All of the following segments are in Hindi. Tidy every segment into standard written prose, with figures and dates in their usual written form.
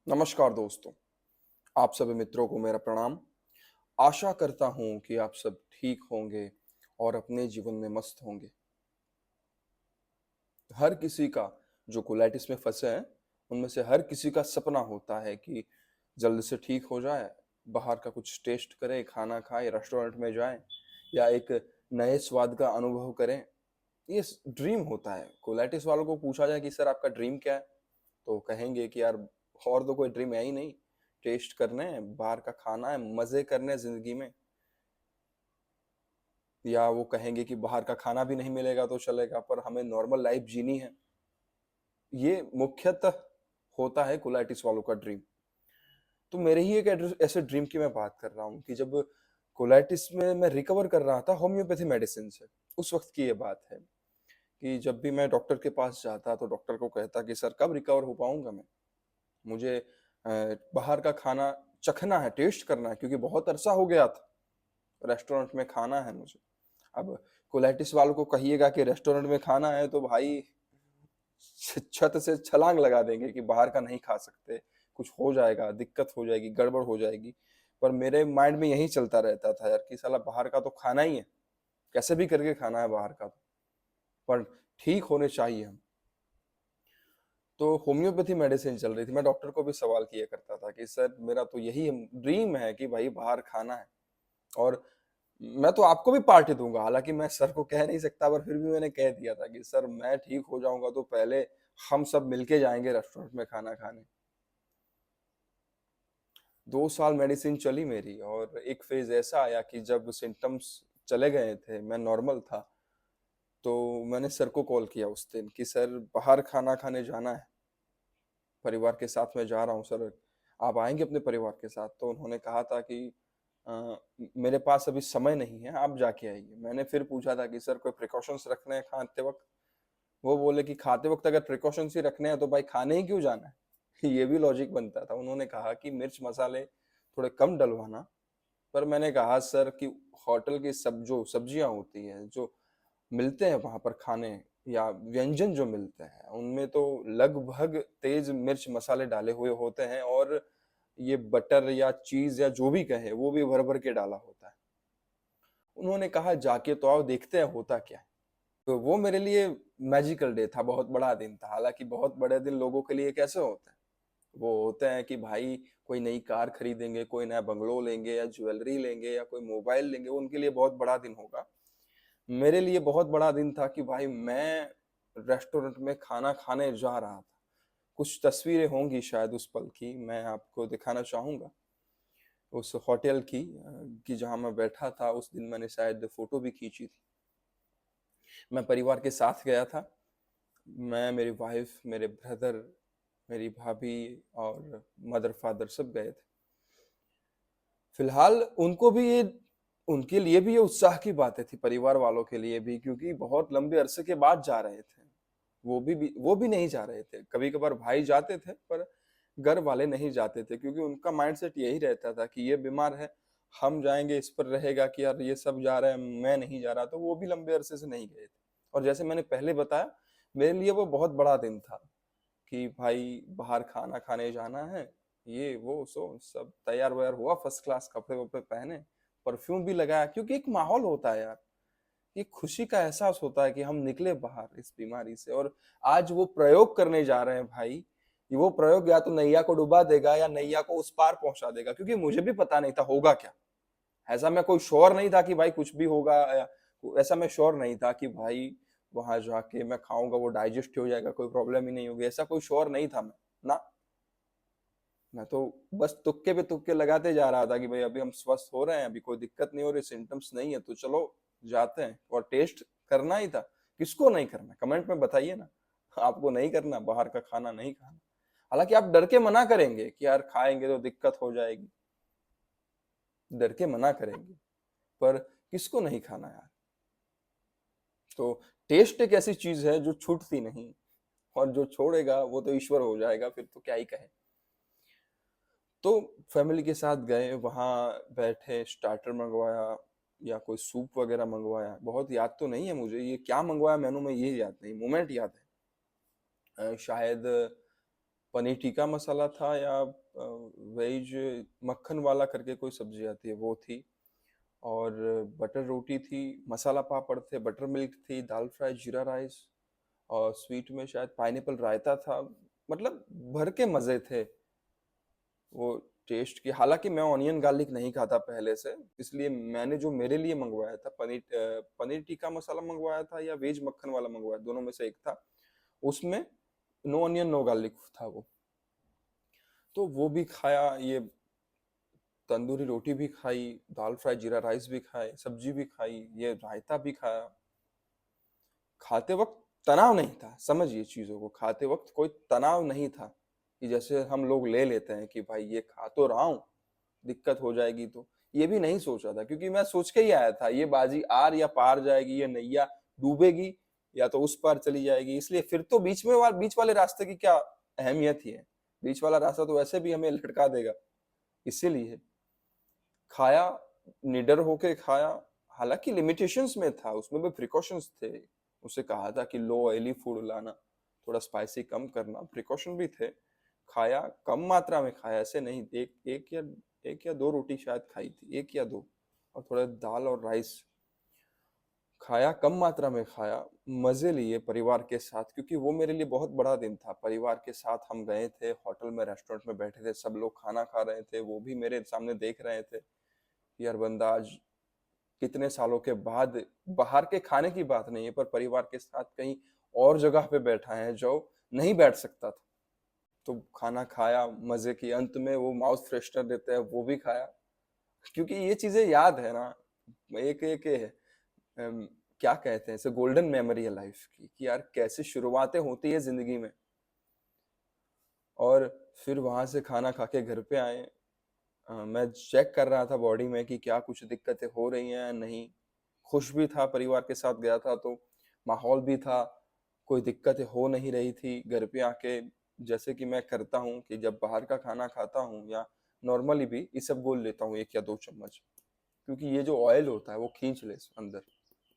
नमस्कार दोस्तों, आप सभी मित्रों को मेरा प्रणाम। आशा करता हूँ कि आप सब ठीक होंगे और अपने जीवन में मस्त होंगे। हर किसी का जो कोलाइटिस में फँसे हैं, उनमें से हर किसी का सपना होता है कि जल्द से ठीक हो जाए, बाहर का कुछ टेस्ट करें, खाना खाएँ, रेस्टोरेंट में जाएँ या एक नए स्वाद का अनुभव करें। ये ड्रीम होता है। कोलाइटिस वालों को पूछा जाए कि सर आपका ड्रीम क्या है? तो कहेंगे कि यार और तो कोई ड्रीम है ही नहीं। टेस्ट करने हैं, बाहर का खाना है, मज़े करने हैं ज़िंदगी में। या वो कहेंगे कि बाहर का खाना भी नहीं मिलेगा तो चलेगा पर हमें नॉर्मल लाइफ़ जीनी है। ये मुख्यतः होता है कोलाइटिस वालों का ड्रीम। तो मेरे ही एक ऐसे ड्रीम की मैं बात कर रहा हूँ कि जब कोलाइटिस में मैं रिकवर कर रहा था होम्योपैथी मेडिसिन से, उस वक़्त की ये बात है कि जब भी मैं डॉक्टर के पास जाता तो डॉक्टर को कहता कि सर कब रिकवर हो पाऊँगा मैं? मुझे बाहर का खाना चखना है, टेस्ट करना है क्योंकि बहुत अरसा हो गया था, रेस्टोरेंट में खाना है मुझे। अब कोलाइटिस वालों को कहिएगा कि रेस्टोरेंट में खाना है तो भाई छत से छलांग लगा देंगे कि बाहर का नहीं खा सकते, कुछ हो जाएगा, दिक्कत हो जाएगी, गड़बड़ हो जाएगी। पर मेरे माइंड में यही चलता रहता था यार कि साला बाहर का तो खाना ही है, कैसे भी करके खाना है बाहर का तो, पर ठीक होने चाहिए हम। तो होम्योपैथी मेडिसिन चल रही थी। मैं डॉक्टर को भी सवाल किया करता था कि सर मेरा तो यही ड्रीम है कि भाई बाहर खाना है और मैं तो आपको भी पार्टी दूँगा। हालाँकि मैं सर को कह नहीं सकता पर फिर भी मैंने कह दिया था कि सर मैं ठीक हो जाऊँगा तो पहले हम सब मिलके जाएँगे रेस्टोरेंट में खाना खाने। 2 साल मेडिसिन चली मेरी और एक फ़ेज़ ऐसा आया कि जब सिम्पटम्स चले गए थे, मैं नॉर्मल था, तो मैंने सर को कॉल किया उस दिन कि सर बाहर खाना खाने जाना है। परिवार के साथ मैं जा रहा हूँ सर, आप आएँगे अपने परिवार के साथ? तो उन्होंने कहा था कि मेरे पास अभी समय नहीं है, आप जाके आइए। मैंने फिर पूछा था कि सर कोई प्रिकॉशंस रखने हैं खाते वक़्त? वो बोले कि खाते वक़्त अगर प्रिकॉशंस ही रखने हैं तो भाई खाने ही क्यों जाना है? ये भी लॉजिक बनता था। उन्होंने कहा कि मिर्च मसाले थोड़े कम डलवाना, पर मैंने कहा सर कि होटल की जो सब्जियाँ होती हैं, जो मिलते हैं वहाँ पर खाने या व्यंजन जो मिलते हैं, उनमें तो लगभग तेज़ मिर्च मसाले डाले हुए होते हैं और ये बटर या चीज़ या जो भी कहें, वो भी भर-भर के डाला होता है। उन्होंने कहा जाके तो आओ देखते हैं होता क्या है। तो वो मेरे लिए मैजिकल डे था, बहुत बड़ा दिन था। हालाँकि बहुत बड़े दिन लोगों के लिए कैसे होते हैं? वो होते हैं कि भाई कोई नई कार खरीदेंगे, कोई नया बंगलो लेंगे या ज्वेलरी लेंगे या कोई मोबाइल लेंगे, वो उनके लिए बहुत बड़ा दिन होगा। मेरे लिए बहुत बड़ा दिन था कि भाई मैं रेस्टोरेंट में खाना खाने जा रहा था। कुछ तस्वीरें होंगी शायद उस पल की, मैं आपको दिखाना चाहूँगा। उस होटल की कि जहाँ मैं बैठा था, उस दिन मैंने शायद फ़ोटो भी खींची थी। मैं परिवार के साथ गया था। मैं, मेरी वाइफ़, मेरे ब्रदर, मेरी भाभी और मदर-फ़ादर सब गए थे। फिलहाल उनके लिए भी ये उत्साह की बातें थी, परिवार वालों के लिए भी क्योंकि बहुत लंबे अरसे के बाद जा रहे थे। वो भी नहीं जा रहे थे। कभी-कभार भाई जाते थे पर घर वाले नहीं जाते थे क्योंकि उनका माइंडसेट यही रहता था कि ये बीमार है, हम जाएँगे इस पर रहेगा कि यार ये सब जा रहे हैं, मैं नहीं जा रहा, तो वो भी लंबे अरसे से नहीं गए थे। और जैसे मैंने पहले बताया, मेरे लिए वो बहुत बड़ा दिन था कि भाई बाहर खाना खाने जाना है, ये वो सो सब तैयार-वैयार हुआ फर्स्ट क्लास कपड़े-वपड़े पहने, परफ्यूम भी लगाया क्योंकि एक माहौल होता है यार। ये खुशी का एहसास होता है कि हम निकले बाहर इस बीमारी से और आज वो प्रयोग करने जा रहे हैं भाई। वो प्रयोग या तो नैया को डुबा देगा या नैया को उस पार पहुँचा देगा क्योंकि मुझे भी पता नहीं था होगा क्या। ऐसा मैं कोई श्योर नहीं था कि भाई कुछ भी होगा या ऐसा मैं श्योर नहीं था कि भाई वहाँ जाके मैं खाऊँगा वो डाइजेस्ट हो जाएगा, कोई प्रॉब्लम ही नहीं होगी, ऐसा कोई श्योर नहीं था मैं। ना, मैं तो बस तुक्के पे तुक्के लगाते जा रहा था कि भाई अभी हम स्वस्थ हो रहे हैं, अभी कोई दिक्कत नहीं हो रही, सिम्पटम्स नहीं है, तो चलो जाते हैं और टेस्ट करना ही था। किसको नहीं करना? कमेंट में बताइए ना। आपको नहीं करना, बाहर का खाना नहीं खाना। हालाँकि आप डर के मना करेंगे कि यार खाएँगे तो दिक्कत हो जाएगी, डर के मना करेंगे, पर किसको नहीं खाना यार? तो टेस्ट एक ऐसी चीज़ है जो छूटती नहीं और जो छोड़ेगा वो तो ईश्वर हो जाएगा, फिर तो क्या ही कहें। तो फैमिली के साथ गए, वहाँ बैठे, स्टार्टर मँगवाया या कोई सूप वग़ैरह मँगवाया, बहुत याद तो नहीं है मुझे, ये क्या मँगवाया मेनू में ये याद नहीं, मोमेंट याद है। शायद पनीर टिक्का मसाला था या वेज मक्खन वाला करके कोई सब्जी आती है वो थी, और बटर रोटी थी, मसाला पापड़ थे, बटर मिल्क थी, दाल फ्राई, जीरा राइस, और स्वीट में शायद पाइनएप्पल रायता था। मतलब भर के मजे थे वो टेस्ट की। हालांकि मैं ऑनियन गार्लिक नहीं खाता पहले से, इसलिए मैंने जो मेरे लिए मंगवाया था पनीर टिक्का मसाला मंगवाया था या वेज मक्खन वाला मंगवाया, दोनों में से एक था। उसमें नो ऑनियन नो गार्लिक था वो। तो वो भी खाया, ये तंदूरी रोटी भी खाई, दाल फ्राई जीरा राइस भी खाए, सब्जी भी खाई, ये रायता भी खाया। खाते वक्त तनाव नहीं था, समझिए चीजों को, खाते वक्त कोई तनाव नहीं था कि जैसे हम लोग ले लेते हैं कि भाई ये खा तो रहा हूं, दिक्कत हो जाएगी। तो ये भी नहीं सोचा था, क्योंकि मैं सोच के ही आया था ये बाजी आर या पार जाएगी, ये नैया डूबेगी या तो उस पार चली जाएगी। इसलिए फिर तो बीच वाले रास्ते की क्या अहमियत ही है, बीच वाला रास्ता तो वैसे भी हमें लटका देगा। इसीलिए खाया, निडर होके खाया। हालांकि लिमिटेशंस में था, उसमें भी प्रिकॉशंस थे। उसे कहा था कि लो ऑयली फूड लाना, थोड़ा स्पाइसी कम करना, प्रिकॉशन भी थे। खाया, कम मात्रा में खाया, ऐसे नहीं। एक या दो रोटी शायद खाई थी, एक या दो, और थोड़ा दाल और राइस खाया, कम मात्रा में खाया। मजे लिए परिवार के साथ, क्योंकि वो मेरे लिए बहुत बड़ा दिन था। परिवार के साथ हम गए थे, होटल में रेस्टोरेंट में बैठे थे, सब लोग खाना खा रहे थे, वो भी मेरे सामने देख रहे थे कि यार बंदा आज कितने सालों के बाद, बाहर के खाने की बात नहीं है, पर परिवार के साथ कहीं और जगह पे बैठा है जो नहीं बैठ सकता था। तो खाना खाया, मजे की। अंत में वो माउथ फ्रेशनर देते हैं, वो भी खाया, क्योंकि ये चीजें याद है ना। एक एक अम, क्या कहते हैं इसे, गोल्डन मेमोरी है लाइफ की, कि यार कैसे शुरुआतें होती है जिंदगी में। और फिर वहां से खाना खा के घर पे आए। मैं चेक कर रहा था बॉडी में कि क्या कुछ दिक्कतें हो रही हैं या नहीं। खुश भी था, परिवार के साथ गया था तो माहौल भी था, कोई दिक्कतें हो नहीं रही थी। घर पे आके जैसे कि मैं करता हूँ कि जब बाहर का खाना खाता हूँ या नॉर्मली भी इसबगोल लेता हूँ 1 या 2 चम्मच, क्योंकि ये जो ऑयल होता है वो खींच ले अंदर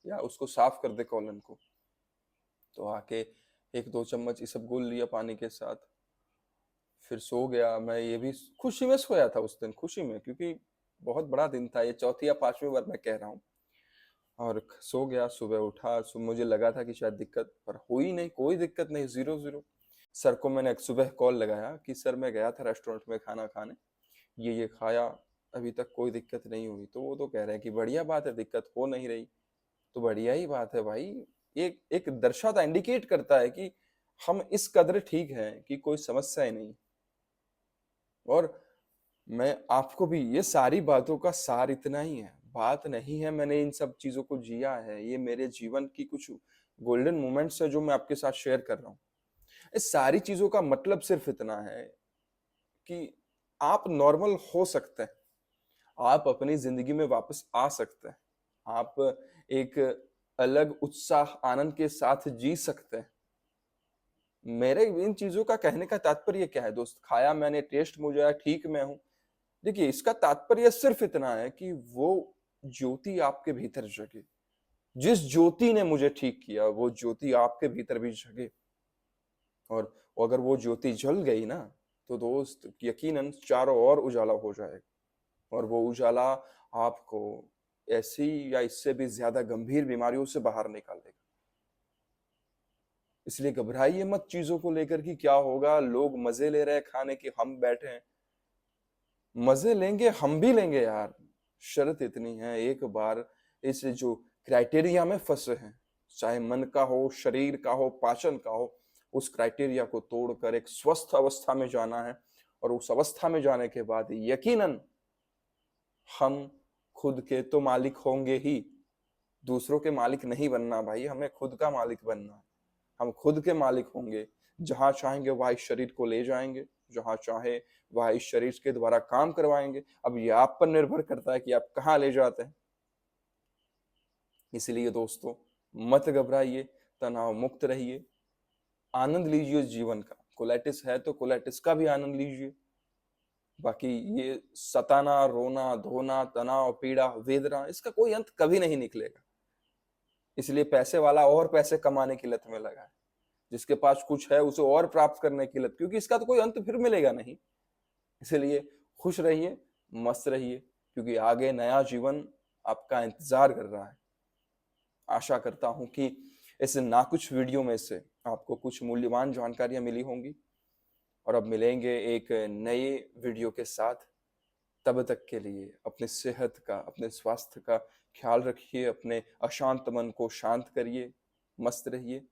या उसको साफ कर दे कॉलन को। तो आके 1-2 चम्मच इसबगोल लिया पानी के साथ, फिर सो गया। मैं ये भी खुशी में सोया था उस दिन, खुशी में, क्योंकि बहुत बड़ा दिन था, ये चौथी या पांचवी बार मैं कह रहा हूँ। और सो गया, सुबह उठा, मुझे लगा था कि शायद दिक्कत, पर हुई नहीं, कोई दिक्कत नहीं, जीरो जीरो। सर को मैंने सुबह कॉल लगाया कि सर मैं गया था रेस्टोरेंट में खाना खाने, ये खाया, अभी तक कोई दिक्कत नहीं हुई। तो वो तो कह रहे हैं कि बढ़िया बात है, दिक्कत हो नहीं रही। तो बढ़िया ही बात है भाई। एक एक दर्शाता, इंडिकेट करता है कि हम इस कदर ठीक है कि कोई समस्या ही नहीं। और मैं आपको भी, ये सारी बातों का सार इतना ही है, बात नहीं है मैंने इन सब चीजों को जिया है, ये मेरे जीवन की कुछ गोल्डन मोमेंट्स है जो मैं आपके साथ शेयर कर रहा हूँ। इस सारी चीजों का मतलब सिर्फ इतना है कि आप नॉर्मल हो सकते हैं, आप अपनी जिंदगी में वापस आ सकते हैं, आप एक अलग उत्साह आनंद के साथ जी सकते हैं। मेरे इन चीजों का कहने का तात्पर्य क्या है दोस्त? खाया मैंने, टेस्ट मुझे आया, ठीक मैं हूं। देखिए, इसका तात्पर्य सिर्फ इतना है कि वो ज्योति आपके भीतर जगे। जिस ज्योति ने मुझे ठीक किया, वो ज्योति आपके भीतर भी जगे। और अगर वो ज्योति जल गई ना, तो दोस्त यकीनन चारों ओर उजाला हो जाएगा, और वो उजाला आपको ऐसी या इससे भी ज्यादा गंभीर बीमारियों से बाहर निकाल देगा। इसलिए घबराइए मत चीजों को लेकर कि क्या होगा, लोग मजे ले रहे हैं खाने के, हम बैठे हैं। मजे लेंगे, हम भी लेंगे यार। शर्त इतनी है, एक बार इस जो क्राइटेरिया में फंसे हैं, चाहे मन का हो, शरीर का हो, पाचन का हो, उस क्राइटेरिया को तोड़कर एक स्वस्थ अवस्था में जाना है। और उस अवस्था में जाने के बाद यकीनन हम खुद के तो मालिक होंगे ही, दूसरों के मालिक नहीं बनना भाई, हमें खुद का मालिक बनना है। हम खुद के मालिक होंगे, जहां चाहेंगे वहां इस शरीर को ले जाएंगे, जहां चाहे वहां इस शरीर के द्वारा काम करवाएंगे। अब ये आप पर निर्भर करता है कि आप कहाँ ले जाते हैं। इसलिए दोस्तों, मत घबराइए, तनाव मुक्त रहिए, आनंद लीजिए जीवन का। कोलाइटिस है तो कोलाइटिस का भी आनंद लीजिए। बाकी ये सताना, रोना धोना, तनाव, पीड़ा, वेदना, इसका कोई अंत कभी नहीं निकलेगा। इसलिए पैसे वाला और पैसे कमाने की लत में लगा है। जिसके पास कुछ है उसे और प्राप्त करने की लत, क्योंकि इसका तो कोई अंत फिर मिलेगा नहीं। इसलिए खुश रहिए, मस्त रहिए, क्योंकि आगे नया जीवन आपका इंतजार कर रहा है। आशा करता हूं कि इस ना कुछ वीडियो में से आपको कुछ मूल्यवान जानकारियां मिली होंगी, और अब मिलेंगे एक नए वीडियो के साथ। तब तक के लिए अपने सेहत का, अपने स्वास्थ्य का ख्याल रखिए, अपने अशांत मन को शांत करिए, मस्त रहिए।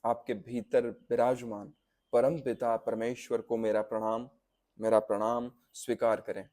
आपके भीतर विराजमान परम पिता परमेश्वर को मेरा प्रणाम स्वीकार करें।